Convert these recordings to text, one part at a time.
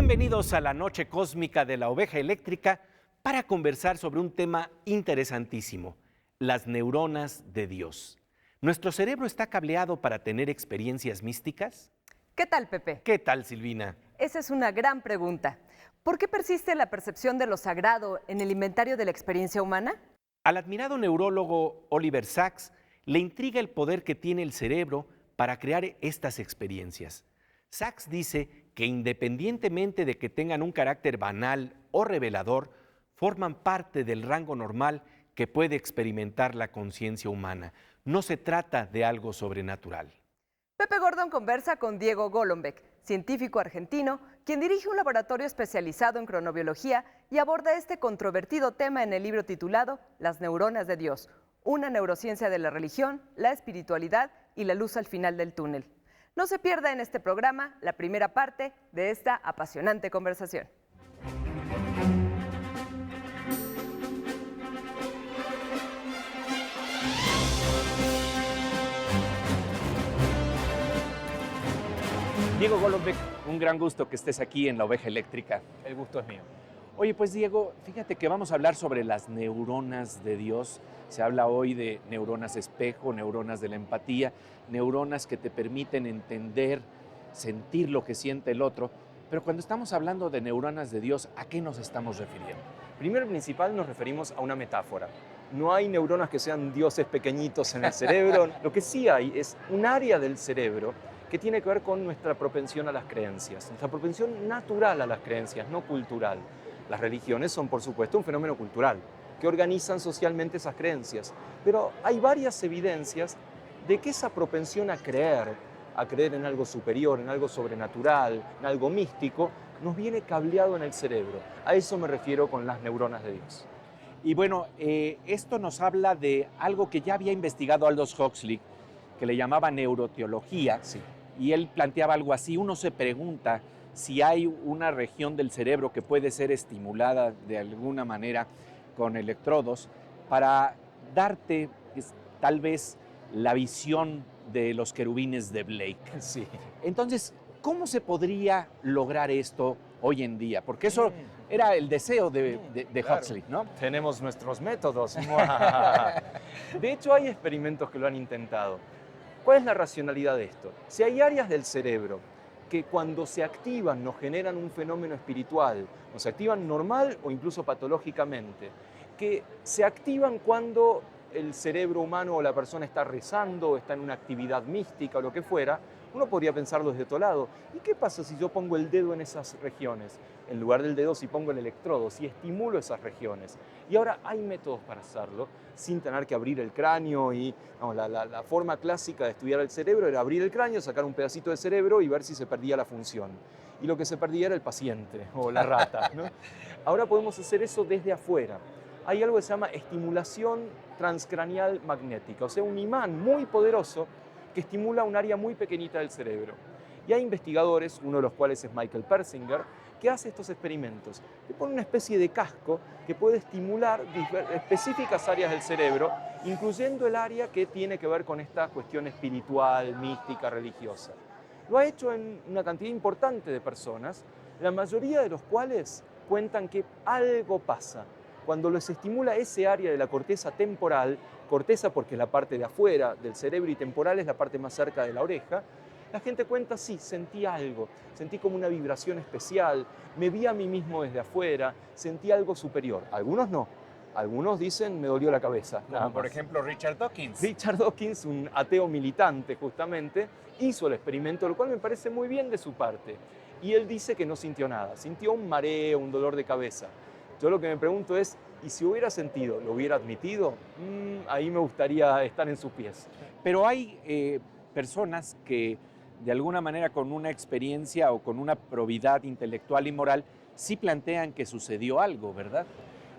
Bienvenidos a la noche cósmica de la oveja eléctrica para conversar sobre un tema interesantísimo, las neuronas de Dios. ¿Nuestro cerebro está cableado para tener experiencias místicas? ¿Qué tal, Pepe? ¿Qué tal, Silvina? Esa es una gran pregunta. ¿Por qué persiste la percepción de lo sagrado en el inventario de la experiencia humana? Al admirado neurólogo Oliver Sacks le intriga el poder que tiene el cerebro para crear estas experiencias. Sacks dice que independientemente de que tengan un carácter banal o revelador, forman parte del rango normal que puede experimentar la conciencia humana. No se trata de algo sobrenatural. Pepe Gordon conversa con Diego Golombek, científico argentino, quien dirige un laboratorio especializado en cronobiología y aborda este controvertido tema en el libro titulado Las neuronas de Dios, una neurociencia de la religión, la espiritualidad y la luz al final del túnel. No se pierda en este programa la primera parte de esta apasionante conversación. Diego Golombek, un gran gusto que estés aquí en La Oveja Eléctrica. El gusto es mío. Oye, pues Diego, fíjate que vamos a hablar sobre las neuronas de Dios. Se habla hoy de neuronas espejo, neuronas de la empatía, neuronas que te permiten entender, sentir lo que siente el otro. Pero cuando estamos hablando de neuronas de Dios, ¿a qué nos estamos refiriendo? Primero y principal nos referimos a una metáfora. No hay neuronas que sean dioses pequeñitos en el cerebro. Lo que sí hay es un área del cerebro que tiene que ver con nuestra propensión a las creencias, nuestra propensión natural a las creencias, no cultural. Las religiones son, por supuesto, un fenómeno cultural que organizan socialmente esas creencias, pero hay varias evidencias de que esa propensión a creer en algo superior, en algo sobrenatural, en algo místico, nos viene cableado en el cerebro. A eso me refiero con las neuronas de Dios. Y bueno, esto nos habla de algo que ya había investigado Aldous Huxley, que le llamaba neuroteología, Sí. y él planteaba algo así. Uno se pregunta si hay una región del cerebro que puede ser estimulada de alguna manera con electrodos para darte tal vez la visión de los querubines de Blake. Sí. Entonces, ¿cómo se podría lograr esto hoy en día? Porque eso era el deseo de Claro. Huxley, ¿no? Tenemos nuestros métodos. De hecho, hay experimentos que lo han intentado. ¿Cuál es la racionalidad de esto? Si hay áreas del cerebro que cuando se activan nos generan un fenómeno espiritual, o se activan normal o incluso patológicamente, que se activan cuando el cerebro humano o la persona está rezando, o está en una actividad mística o lo que fuera, uno podría pensarlo desde otro lado. ¿Y qué pasa si yo pongo el dedo en esas regiones? En lugar del dedo, si pongo el electrodo, si estimulo esas regiones. Y ahora hay métodos para hacerlo sin tener que abrir el cráneo. La forma clásica de estudiar el cerebro era abrir el cráneo, sacar un pedacito de cerebro y ver si se perdía la función. Y lo que se perdía era el paciente o la rata, ¿no? Ahora podemos hacer eso desde afuera. Hay algo que se llama estimulación transcranial magnética, o sea, un imán muy poderoso que estimula un área muy pequeñita del cerebro. Y hay investigadores, uno de los cuales es Michael Persinger, que hace estos experimentos. Le pone una especie de casco que puede estimular específicas áreas del cerebro, incluyendo el área que tiene que ver con esta cuestión espiritual, mística, religiosa. Lo ha hecho en una cantidad importante de personas, la mayoría de los cuales cuentan que algo pasa cuando les estimula ese área de la corteza temporal, corteza porque es la parte de afuera del cerebro y temporal es la parte más cerca de la oreja. La gente cuenta, sí, sentí algo, sentí como una vibración especial, me vi a mí mismo desde afuera, sentí algo superior. Algunos no, algunos dicen, me dolió la cabeza. Como por ejemplo Richard Dawkins. Richard Dawkins, un ateo militante justamente, hizo el experimento, lo cual me parece muy bien de su parte. Y él dice que no sintió nada, sintió un mareo, un dolor de cabeza. Yo lo que me pregunto es, ¿y si hubiera sentido, lo hubiera admitido? Ahí me gustaría estar en sus pies. Pero hay personas que de alguna manera con una experiencia o con una probidad intelectual y moral sí plantean que sucedió algo, ¿verdad?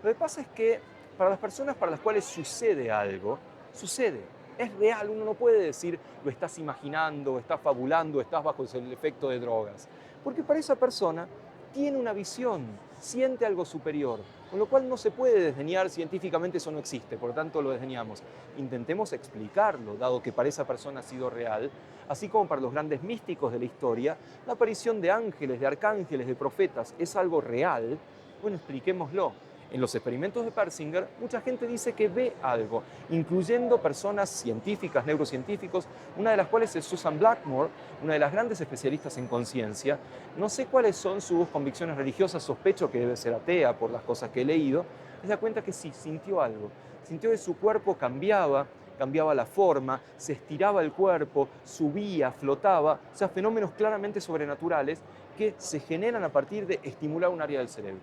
Lo que pasa es que para las personas para las cuales sucede algo, sucede. Es real, uno no puede decir lo estás imaginando, estás fabulando, estás bajo el efecto de drogas. Porque para esa persona tiene una visión, siente algo superior, con lo cual no se puede desdeñar, científicamente eso no existe, por lo tanto lo desdeñamos. Intentemos explicarlo, dado que para esa persona ha sido real, así como para los grandes místicos de la historia, la aparición de ángeles, de arcángeles, de profetas es algo real. Bueno, expliquémoslo. En los experimentos de Persinger, mucha gente dice que ve algo, incluyendo personas científicas, neurocientíficos, una de las cuales es Susan Blackmore, una de las grandes especialistas en conciencia. No sé cuáles son sus convicciones religiosas, sospecho que debe ser atea por las cosas que he leído. Se da cuenta que sí, sintió algo. Sintió que su cuerpo cambiaba la forma, se estiraba el cuerpo, subía, flotaba, o sea, fenómenos claramente sobrenaturales que se generan a partir de estimular un área del cerebro.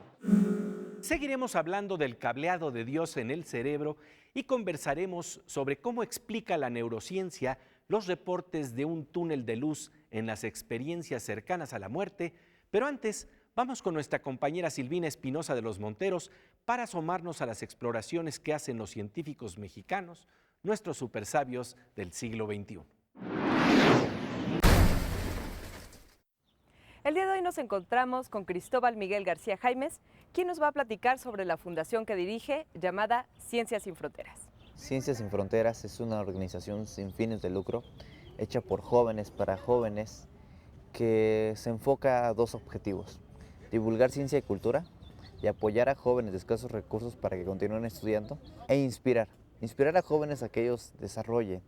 Seguiremos hablando del cableado de Dios en el cerebro y conversaremos sobre cómo explica la neurociencia los reportes de un túnel de luz en las experiencias cercanas a la muerte, pero antes vamos con nuestra compañera Silvina Espinosa de los Monteros para asomarnos a las exploraciones que hacen los científicos mexicanos, nuestros supersabios del siglo XXI. El día de hoy nos encontramos con Cristóbal Miguel García Jaimes, quien nos va a platicar sobre la fundación que dirige llamada Ciencias Sin Fronteras. Ciencias Sin Fronteras es una organización sin fines de lucro, hecha por jóvenes para jóvenes, que se enfoca a dos objetivos: divulgar ciencia y cultura y apoyar a jóvenes de escasos recursos para que continúen estudiando, e inspirar a jóvenes a que ellos desarrollen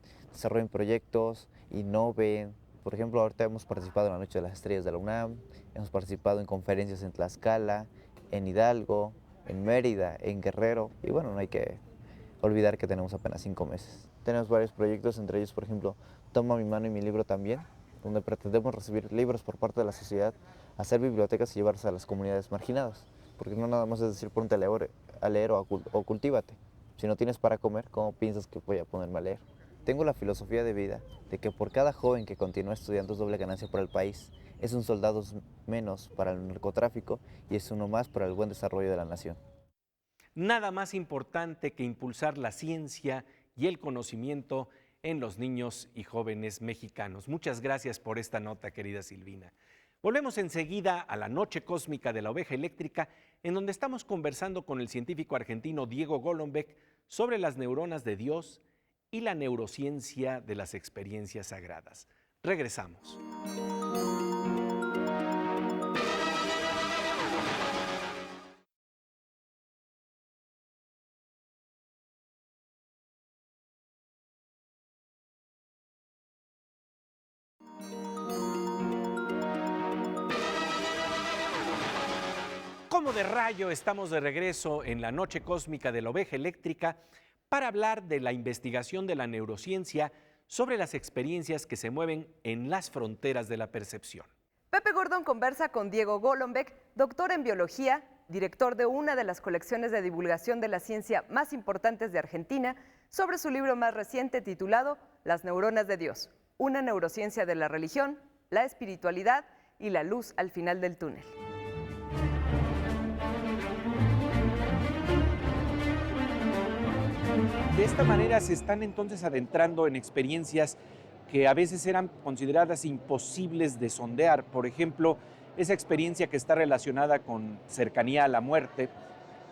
proyectos, innoven. Por ejemplo, ahorita hemos participado en la Noche de las Estrellas de la UNAM, hemos participado en conferencias en Tlaxcala, en Hidalgo, en Mérida, en Guerrero, y bueno, no hay que olvidar que tenemos apenas 5 meses. Tenemos varios proyectos, entre ellos, por ejemplo, Toma mi mano y mi libro también, donde pretendemos recibir libros por parte de la sociedad, hacer bibliotecas y llevarse a las comunidades marginadas, porque no nada más es decir ponte a leer o cultívate. Si no tienes para comer, ¿cómo piensas que voy a ponerme a leer? Tengo la filosofía de vida de que por cada joven que continúa estudiando es doble ganancia para el país, es un soldado menos para el narcotráfico y es uno más para el buen desarrollo de la nación. Nada más importante que impulsar la ciencia y el conocimiento en los niños y jóvenes mexicanos. Muchas gracias por esta nota, querida Silvina. Volvemos enseguida a la Noche Cósmica de la Oveja Eléctrica, en donde estamos conversando con el científico argentino Diego Golombek sobre las neuronas de Dios y la neurociencia de las experiencias sagradas. Regresamos. Como de rayo, estamos de regreso en la Noche Cósmica de la Oveja Eléctrica para hablar de la investigación de la neurociencia sobre las experiencias que se mueven en las fronteras de la percepción. Pepe Gordon conversa con Diego Golombek, doctor en biología, director de una de las colecciones de divulgación de la ciencia más importantes de Argentina, sobre su libro más reciente titulado Las neuronas de Dios, una neurociencia de la religión, la espiritualidad y la luz al final del túnel. De esta manera se están entonces adentrando en experiencias que a veces eran consideradas imposibles de sondear. Por ejemplo, esa experiencia que está relacionada con cercanía a la muerte,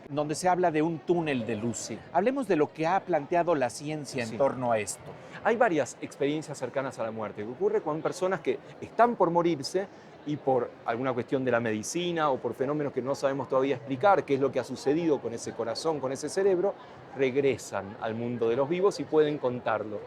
donde se habla de un túnel de luz. Sí. Hablemos de lo que ha planteado la ciencia en torno a esto. Hay varias experiencias cercanas a la muerte que ocurre con personas que están por morirse y por alguna cuestión de la medicina o por fenómenos que no sabemos todavía explicar, qué es lo que ha sucedido con ese corazón, con ese cerebro, regresan al mundo de los vivos y pueden contarlo.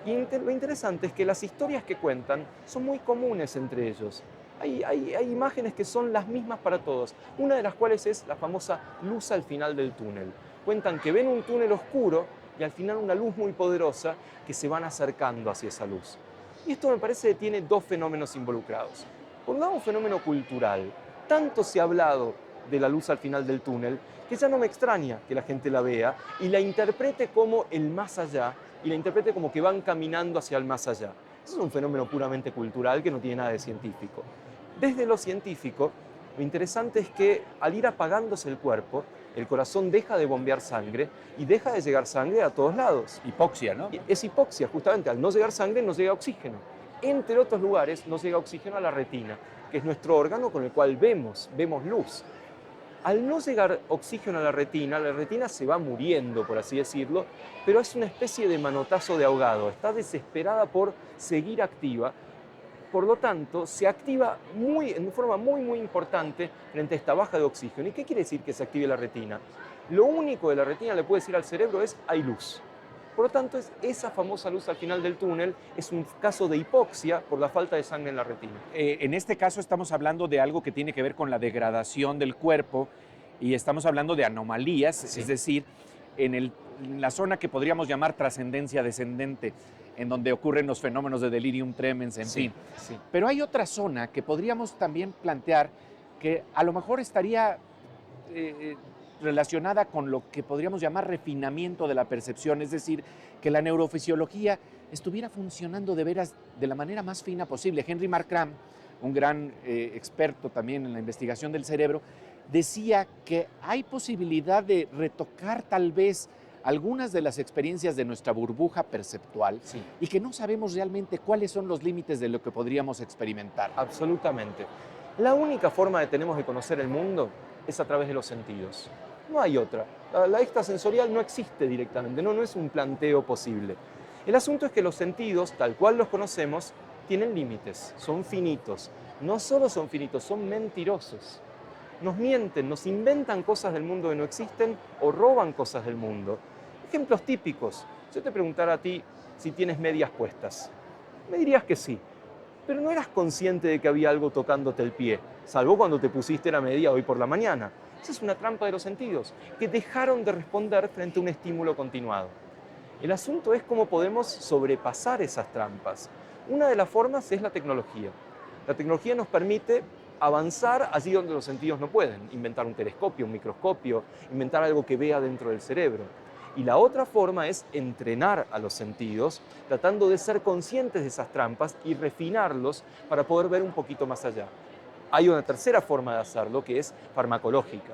Y lo interesante es que las historias que cuentan son muy comunes entre ellos. Hay imágenes que son las mismas para todos, una de las cuales es la famosa luz al final del túnel. Cuentan que ven un túnel oscuro y al final una luz muy poderosa que se van acercando hacia esa luz. Y esto me parece que tiene dos fenómenos involucrados. Por un lado, un fenómeno cultural. Tanto se ha hablado de la luz al final del túnel que ya no me extraña que la gente la vea y la interprete como el más allá y la interprete como que van caminando hacia el más allá. Eso es un fenómeno puramente cultural que no tiene nada de científico. Desde lo científico, lo interesante es que al ir apagándose el cuerpo, el corazón deja de bombear sangre y deja de llegar sangre a todos lados. Hipoxia, ¿no? Es hipoxia, justamente. Al no llegar sangre, no llega oxígeno. Entre otros lugares, no llega oxígeno a la retina, que es nuestro órgano con el cual vemos luz. Al no llegar oxígeno a la retina se va muriendo, por así decirlo, pero es una especie de manotazo de ahogado, está desesperada por seguir activa, por lo tanto se activa en forma muy importante frente a esta baja de oxígeno. ¿Y qué quiere decir que se active la retina? Lo único que la retina le puede decir al cerebro es hay luz. Por lo tanto, esa famosa luz al final del túnel es un caso de hipoxia por la falta de sangre en la retina. En este caso estamos hablando de algo que tiene que ver con la degradación del cuerpo y estamos hablando de anomalías, Sí. es decir, en la zona que podríamos llamar trascendencia descendente, en donde ocurren los fenómenos de delirium tremens, en fin. Sí. Pero hay otra zona que podríamos también plantear que a lo mejor estaría relacionada con lo que podríamos llamar refinamiento de la percepción, es decir, que la neurofisiología estuviera funcionando de veras de la manera más fina posible. Henry Markram, un gran experto también en la investigación del cerebro, decía que hay posibilidad de retocar tal vez algunas de las experiencias de nuestra burbuja perceptual Sí. y que no sabemos realmente cuáles son los límites de lo que podríamos experimentar. Absolutamente. La única forma que tenemos de conocer el mundo es a través de los sentidos. No hay otra. La extrasensorial no existe directamente, no es un planteo posible. El asunto es que los sentidos, tal cual los conocemos, tienen límites, son finitos. No solo son finitos, son mentirosos. Nos mienten, nos inventan cosas del mundo que no existen o roban cosas del mundo. Ejemplos típicos. Yo te preguntara a ti si tienes medias puestas. Me dirías que sí, pero no eras consciente de que había algo tocándote el pie, salvo cuando te pusiste la media hoy por la mañana. Esa es una trampa de los sentidos, que dejaron de responder frente a un estímulo continuado. El asunto es cómo podemos sobrepasar esas trampas. Una de las formas es la tecnología. La tecnología nos permite avanzar allí donde los sentidos no pueden, inventar un telescopio, un microscopio, inventar algo que vea dentro del cerebro. Y la otra forma es entrenar a los sentidos, tratando de ser conscientes de esas trampas y refinarlos para poder ver un poquito más allá. Hay una tercera forma de hacerlo, que es farmacológica.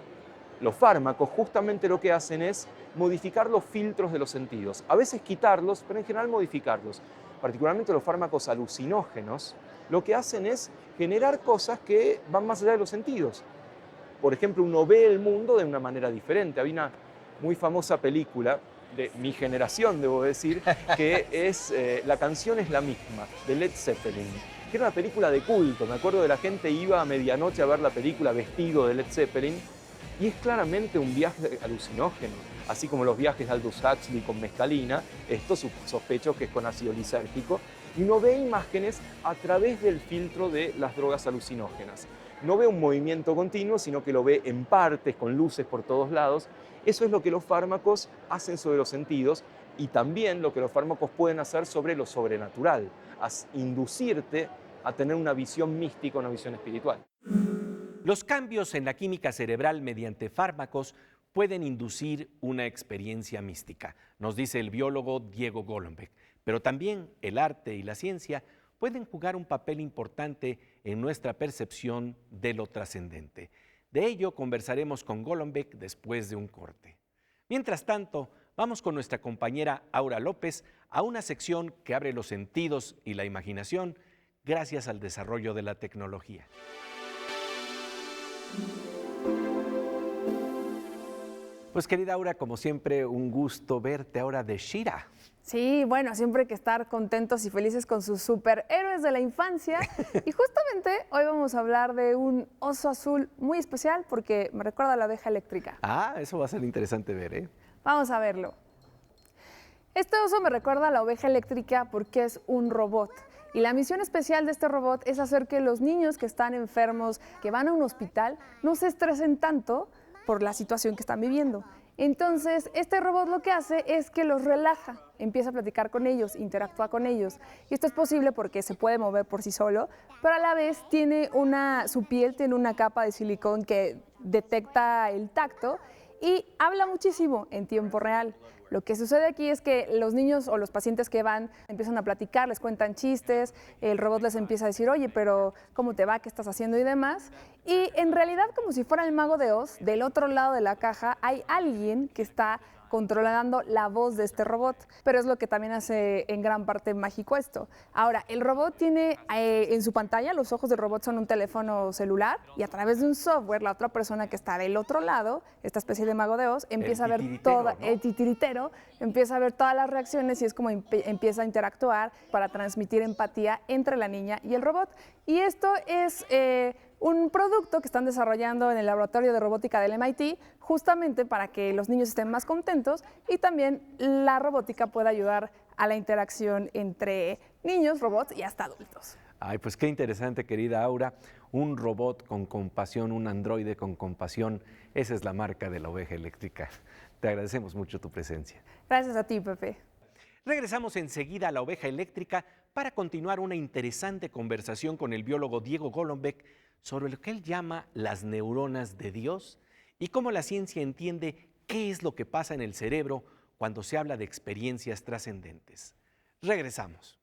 Los fármacos justamente lo que hacen es modificar los filtros de los sentidos. A veces quitarlos, pero en general modificarlos. Particularmente los fármacos alucinógenos, lo que hacen es generar cosas que van más allá de los sentidos. Por ejemplo, uno ve el mundo de una manera diferente. Hay una muy famosa película de mi generación, debo decir, que es La canción es la misma, de Led Zeppelin, que era una película de culto. Me acuerdo de la gente iba a medianoche a ver la película vestido de Led Zeppelin, y es claramente un viaje alucinógeno, así como los viajes de Aldous Huxley con mescalina, esto sospecho que es con ácido lisérgico, y uno ve imágenes a través del filtro de las drogas alucinógenas. No ve un movimiento continuo, sino que lo ve en partes, con luces por todos lados. Eso es lo que los fármacos hacen sobre los sentidos y también lo que los fármacos pueden hacer sobre lo sobrenatural, inducirte a tener una visión mística, una visión espiritual. Los cambios en la química cerebral mediante fármacos pueden inducir una experiencia mística, nos dice el biólogo Diego Golombek, pero también el arte y la ciencia pueden jugar un papel importante en nuestra percepción de lo trascendente. De ello conversaremos con Golombek después de un corte. Mientras tanto, vamos con nuestra compañera Aura López a una sección que abre los sentidos y la imaginación gracias al desarrollo de la tecnología. Pues querida Aura, como siempre, un gusto verte ahora de She-Ra. Sí, bueno, siempre hay que estar contentos y felices con sus superhéroes de la infancia. Y justamente hoy vamos a hablar de un oso azul muy especial porque me recuerda a la oveja eléctrica. Ah, eso va a ser interesante ver, ¿eh? Vamos a verlo. Este oso me recuerda a la oveja eléctrica porque es un robot. Y la misión especial de este robot es hacer que los niños que están enfermos, que van a un hospital, no se estresen tanto por la situación que están viviendo. Entonces, este robot lo que hace es que los relaja, empieza a platicar con ellos, interactúa con ellos. Y esto es posible porque se puede mover por sí solo, pero a la vez su piel tiene una capa de silicón que detecta el tacto y habla muchísimo en tiempo real. Lo que sucede aquí es que los niños o los pacientes que van empiezan a platicar, les cuentan chistes, el robot les empieza a decir, oye, pero ¿cómo te va? ¿Qué estás haciendo? Y demás. Y en realidad, como si fuera el mago de Oz, del otro lado de la caja hay alguien que está controlando la voz de este robot, pero es lo que también hace en gran parte mágico esto. Ahora, el robot tiene en su pantalla, los ojos del robot son un teléfono celular y a través de un software, la otra persona que está del otro lado, esta especie de mago de Oz, empieza a ver el titiritero, empieza a ver todas las reacciones y es como empieza a interactuar para transmitir empatía entre la niña y el robot. Y esto es un producto que están desarrollando en el laboratorio de robótica del MIT, justamente para que los niños estén más contentos y también la robótica pueda ayudar a la interacción entre niños, robots y hasta adultos. Ay, pues qué interesante, querida Aura. Un robot con compasión, un androide con compasión. Esa es la marca de la oveja eléctrica. Te agradecemos mucho tu presencia. Gracias a ti, Pepe. Regresamos enseguida a la oveja eléctrica para continuar una interesante conversación con el biólogo Diego Golombek sobre lo que él llama las neuronas de Dios y cómo la ciencia entiende qué es lo que pasa en el cerebro cuando se habla de experiencias trascendentes. Regresamos.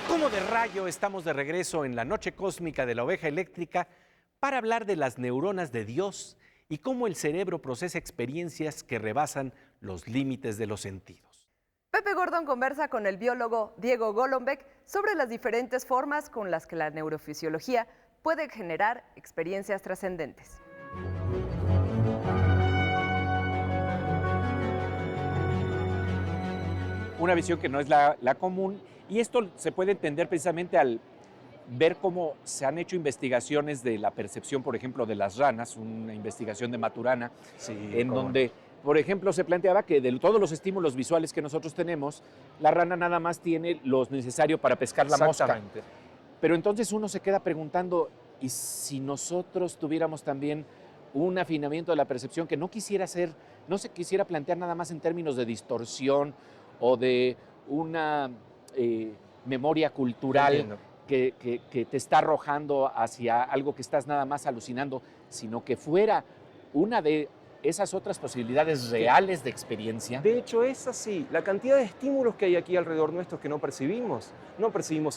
Como de rayo, estamos de regreso en la noche cósmica de la oveja eléctrica para hablar de las neuronas de Dios y cómo el cerebro procesa experiencias que rebasan los límites de los sentidos. Pepe Gordon conversa con el biólogo Diego Golombek sobre las diferentes formas con las que la neurofisiología puede generar experiencias trascendentes. Una visión que no es la común, y esto se puede entender precisamente al ver cómo se han hecho investigaciones de la percepción, por ejemplo, de las ranas, una investigación de Maturana, donde, por ejemplo, se planteaba que de todos los estímulos visuales que nosotros tenemos, la rana nada más tiene lo necesario para pescar la mosca. Pero entonces uno se queda preguntando, ¿y si nosotros tuviéramos también un afinamiento de la percepción que no se quisiera plantear nada más en términos de distorsión o de una memoria cultural que te está arrojando hacia algo que estás nada más alucinando, sino que fuera una de esas otras posibilidades reales de experiencia? De hecho, es así. La cantidad de estímulos que hay aquí alrededor nuestro que no percibimos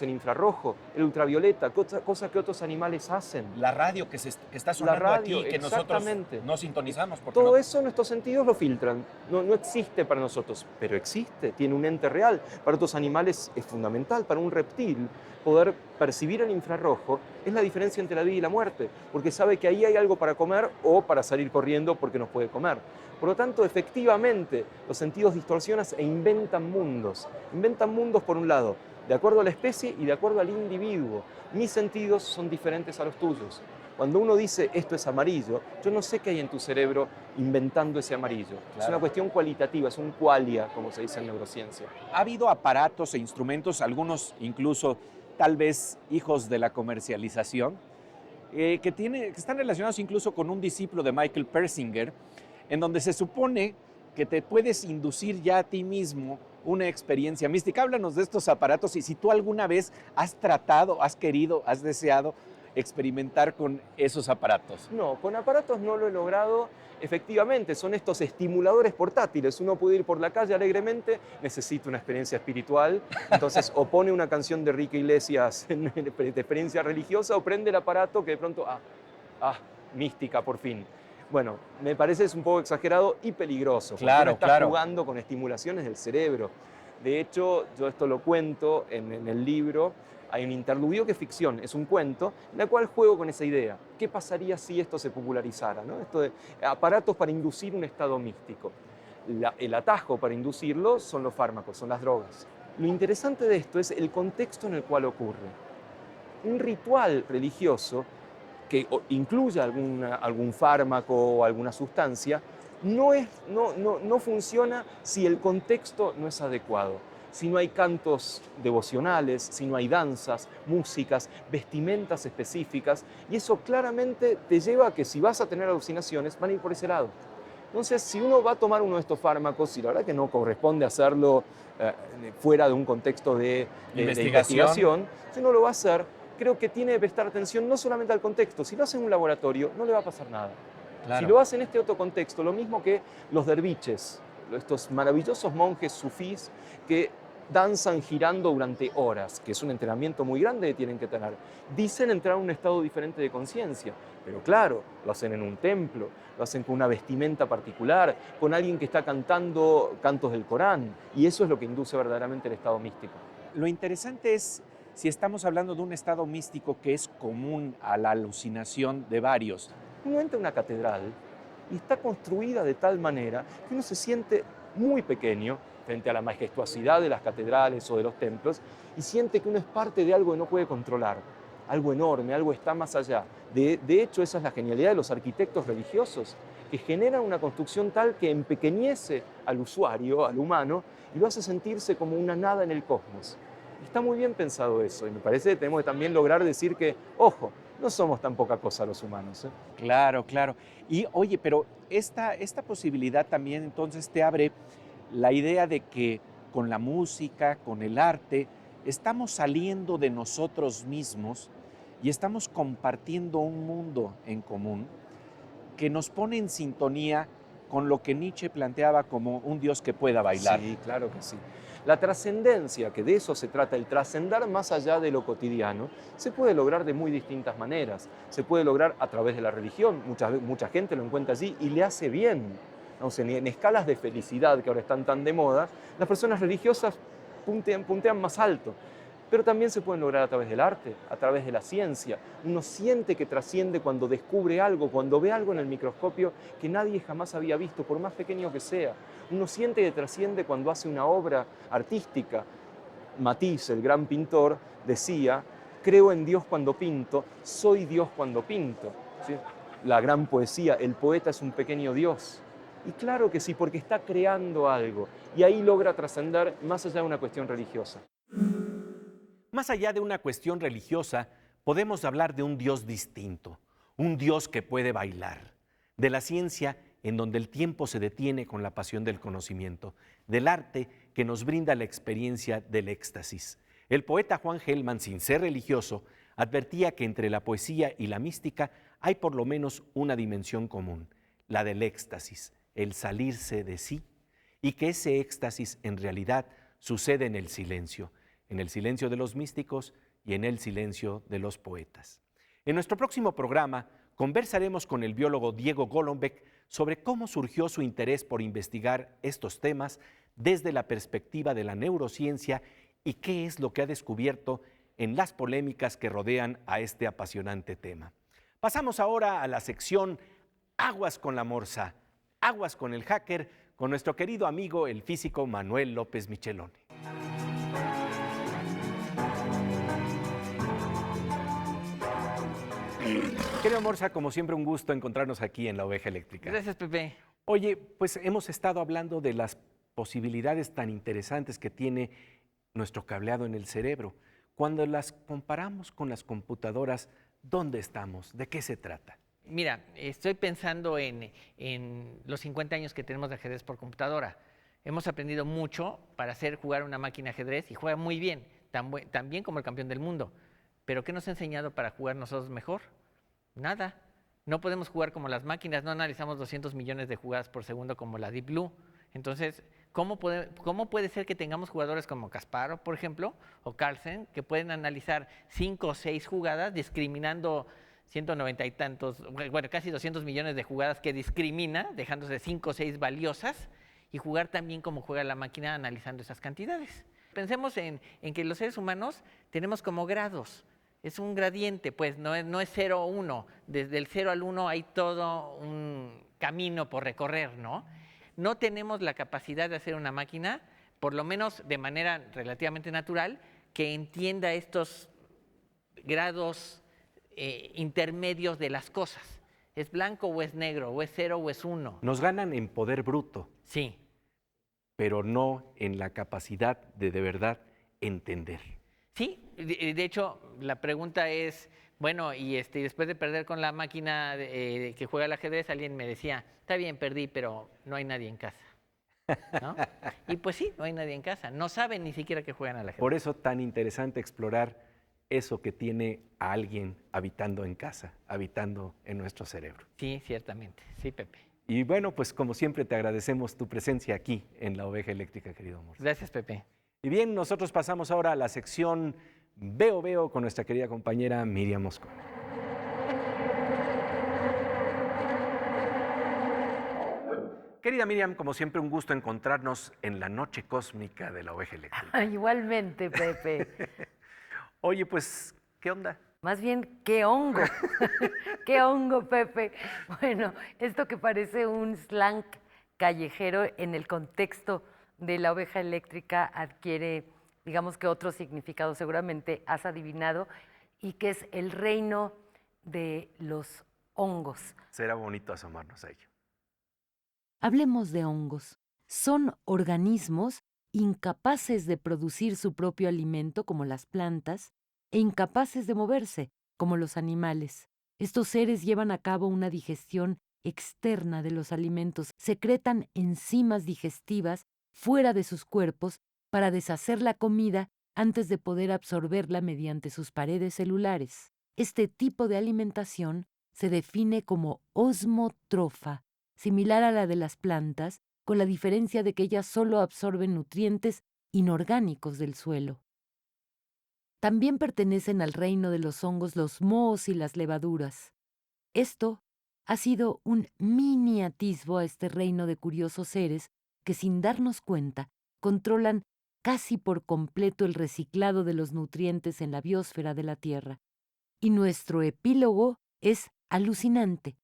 el infrarrojo, el ultravioleta, cosas que otros animales hacen. La radio que está sonando aquí, que nosotros no sintonizamos. Todo eso nuestros sentidos lo filtran. No existe para nosotros, pero existe, tiene un ente real. Para otros animales es fundamental. Para un reptil, poder percibir el infrarrojo es la diferencia entre la vida y la muerte, porque sabe que ahí hay algo para comer o para salir corriendo porque nos puede comer. Por lo tanto, efectivamente, los sentidos distorsionan e inventan mundos. Inventan mundos, por un lado, de acuerdo a la especie y de acuerdo al individuo. Mis sentidos son diferentes a los tuyos. Cuando uno dice esto es amarillo, yo no sé qué hay en tu cerebro inventando ese amarillo. Claro. Es una cuestión cualitativa, es un qualia, como se dice en neurociencia. Ha habido aparatos e instrumentos, algunos incluso tal vez hijos de la comercialización, que están relacionados incluso con un discípulo de Michael Persinger, en donde se supone que te puedes inducir ya a ti mismo una experiencia mística. Háblanos de estos aparatos y si tú alguna vez has tratado, has querido, has deseado experimentar con esos aparatos. No, con aparatos no lo he logrado. Efectivamente, son estos estimuladores portátiles. Uno puede ir por la calle alegremente, necesita una experiencia espiritual, entonces o pone una canción de Enrique Iglesias de experiencia religiosa o prende el aparato que de pronto, mística por fin. Bueno, me parece es un poco exagerado y peligroso. Claro, porque uno está jugando con estimulaciones del cerebro. De hecho, yo esto lo cuento en el libro. Hay un interludio que es ficción, es un cuento, en el cual juego con esa idea. ¿Qué pasaría si esto se popularizara, ¿no? Esto de aparatos para inducir un estado místico. El atajo para inducirlo son los fármacos, son las drogas. Lo interesante de esto es el contexto en el cual ocurre. Un ritual religioso que incluya algún fármaco o alguna sustancia no funciona si el contexto no es adecuado. Si no hay cantos devocionales, si no hay danzas, músicas, vestimentas específicas, y eso claramente te lleva a que si vas a tener alucinaciones, van a ir por ese lado. Entonces, si uno va a tomar uno de estos fármacos, y la verdad que no corresponde hacerlo fuera de un contexto de investigación, si uno lo va a hacer, creo que tiene que prestar atención no solamente al contexto, si lo hace en un laboratorio, no le va a pasar nada. Claro. Si lo hace en este otro contexto, lo mismo que los derviches, estos maravillosos monjes sufís que danzan girando durante horas, que es un entrenamiento muy grande que tienen que tener. Dicen entrar a un estado diferente de conciencia, pero claro, lo hacen en un templo, lo hacen con una vestimenta particular, con alguien que está cantando cantos del Corán, y eso es lo que induce verdaderamente el estado místico. Lo interesante es si estamos hablando de un estado místico que es común a la alucinación de varios. Uno entra a una catedral y está construida de tal manera que uno se siente muy pequeño frente a la majestuosidad de las catedrales o de los templos y siente que uno es parte de algo que no puede controlar, algo enorme, algo está más allá. De hecho, esa es la genialidad de los arquitectos religiosos, que generan una construcción tal que empequeñece al usuario, al humano, y lo hace sentirse como una nada en el cosmos. Y está muy bien pensado eso, y me parece que tenemos que también lograr decir que, ojo, no somos tan poca cosa los humanos. Claro, claro. Y oye, pero esta posibilidad también entonces te abre la idea de que con la música, con el arte, estamos saliendo de nosotros mismos y estamos compartiendo un mundo en común que nos pone en sintonía con lo que Nietzsche planteaba como un Dios que pueda bailar. Sí, claro que sí. La trascendencia, que de eso se trata, el trascender más allá de lo cotidiano, se puede lograr de muy distintas maneras. Se puede lograr a través de la religión, mucha gente lo encuentra allí y le hace bien. No sé, en escalas de felicidad que ahora están tan de moda, las personas religiosas puntean más alto. Pero también se pueden lograr a través del arte, a través de la ciencia. Uno siente que trasciende cuando descubre algo, cuando ve algo en el microscopio que nadie jamás había visto, por más pequeño que sea. Uno siente que trasciende cuando hace una obra artística. Matisse, el gran pintor, decía, creo en Dios cuando pinto, soy Dios cuando pinto. ¿Sí? La gran poesía, el poeta es un pequeño Dios. Y claro que sí, porque está creando algo. Y ahí logra trascender más allá de una cuestión religiosa. Más allá de una cuestión religiosa, podemos hablar de un Dios distinto, un Dios que puede bailar, de la ciencia en donde el tiempo se detiene con la pasión del conocimiento, del arte que nos brinda la experiencia del éxtasis. El poeta Juan Gelman, sin ser religioso, advertía que entre la poesía y la mística hay por lo menos una dimensión común, la del éxtasis, el salirse de sí, y que ese éxtasis en realidad sucede en el silencio de los místicos y en el silencio de los poetas. En nuestro próximo programa conversaremos con el biólogo Diego Golombek sobre cómo surgió su interés por investigar estos temas desde la perspectiva de la neurociencia y qué es lo que ha descubierto en las polémicas que rodean a este apasionante tema. Pasamos ahora a la sección Aguas con la Morsa, Aguas con el Hacker, con nuestro querido amigo el físico Manuel López Michelone. Querido Morsa, como siempre un gusto encontrarnos aquí en La Oveja Eléctrica. Gracias, Pepe. Oye, pues hemos estado hablando de las posibilidades tan interesantes que tiene nuestro cableado en el cerebro. Cuando las comparamos con las computadoras, ¿dónde estamos? ¿De qué se trata? Mira, estoy pensando en los 50 años que tenemos de ajedrez por computadora. Hemos aprendido mucho para hacer jugar una máquina de ajedrez y juega muy bien, tan bien como el campeón del mundo. ¿Pero qué nos ha enseñado para jugar nosotros mejor? Nada. No podemos jugar como las máquinas, no analizamos 200 millones de jugadas por segundo como la Deep Blue. Entonces, ¿cómo puede ser que tengamos jugadores como Kasparov, por ejemplo, o Carlsen, que pueden analizar 5 o 6 jugadas discriminando 190 y tantos, bueno, casi 200 millones de jugadas que discrimina, dejándose 5 o 6 valiosas, y jugar tan bien como juega la máquina analizando esas cantidades? Pensemos en que los seres humanos tenemos como grados. Es un gradiente, pues, no es 0 o 1. Desde el 0 al 1 hay todo un camino por recorrer, ¿no? No tenemos la capacidad de hacer una máquina, por lo menos de manera relativamente natural, que entienda estos grados intermedios de las cosas. ¿Es blanco o es negro? ¿O es 0 o es 1? Nos ganan en poder bruto, Sí. pero no en la capacidad de verdad entender. Sí, de hecho, la pregunta es, bueno, y después de perder con la máquina que juega al ajedrez, alguien me decía, está bien, perdí, pero no hay nadie en casa, ¿no? Y pues sí, no hay nadie en casa, no saben ni siquiera que juegan al ajedrez. Por eso tan interesante explorar eso que tiene a alguien habitando en casa, habitando en nuestro cerebro. Sí, ciertamente. Sí, Pepe. Y bueno, pues como siempre te agradecemos tu presencia aquí en La Oveja Eléctrica, querido amor. Gracias, Pepe. Y bien, nosotros pasamos ahora a la sección Veo con nuestra querida compañera Miriam Moscona. Querida Miriam, como siempre, un gusto encontrarnos en la noche cósmica de La Oveja Eléctrica. Igualmente, Pepe. Oye, pues, ¿qué onda? Más bien, qué hongo. Qué hongo, Pepe. Bueno, esto que parece un slang callejero en el contexto de La Oveja Eléctrica adquiere, digamos que otro significado, seguramente has adivinado, y que es el reino de los hongos. Será bonito asomarnos a ello. Hablemos de hongos. Son organismos incapaces de producir su propio alimento, como las plantas, e incapaces de moverse, como los animales. Estos seres llevan a cabo una digestión externa de los alimentos, secretan enzimas digestivas fuera de sus cuerpos para deshacer la comida antes de poder absorberla mediante sus paredes celulares. Este tipo de alimentación se define como osmotrofa, similar a la de las plantas, con la diferencia de que ellas solo absorben nutrientes inorgánicos del suelo. También pertenecen al reino de los hongos los mohos y las levaduras. Esto ha sido un mini atisbo a este reino de curiosos seres que, sin darnos cuenta, controlan casi por completo el reciclado de los nutrientes en la biosfera de la Tierra. Y nuestro epílogo es alucinante.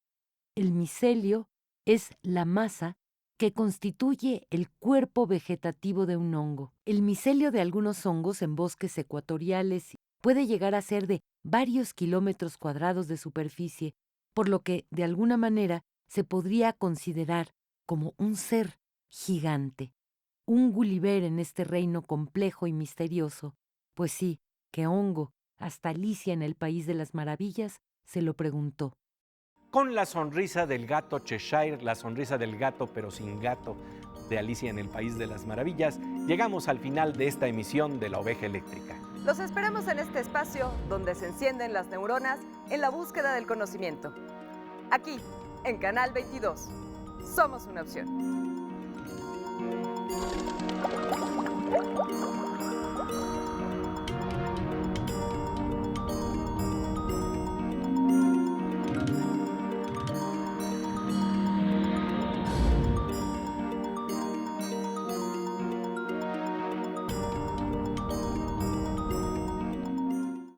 El micelio es la masa que constituye el cuerpo vegetativo de un hongo. El micelio de algunos hongos en bosques ecuatoriales puede llegar a ser de varios kilómetros cuadrados de superficie, por lo que, de alguna manera, se podría considerar como un ser gigante, un Gulliver en este reino complejo y misterioso. Pues sí, ¿qué hongo? Hasta Alicia en el País de las Maravillas se lo preguntó. Con la sonrisa del gato Cheshire, la sonrisa del gato pero sin gato de Alicia en el País de las Maravillas, llegamos al final de esta emisión de La Oveja Eléctrica. Los esperamos en este espacio donde se encienden las neuronas en la búsqueda del conocimiento. Aquí, en Canal 22. Somos una opción.